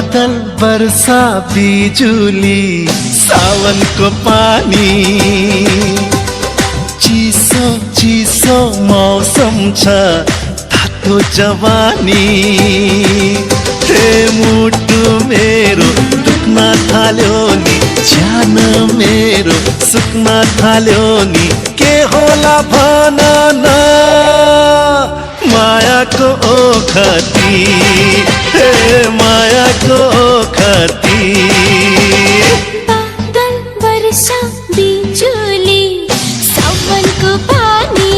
बादल वर्षा बिजुली सावनको पानी चिसो चिसो मौसम छ तातो जवानी हे मुटु मेरो दुख्न थाल्यो नि ज्यान मेरो सुक्न थाल्यो नि के होला भन न मायाको ओखती हे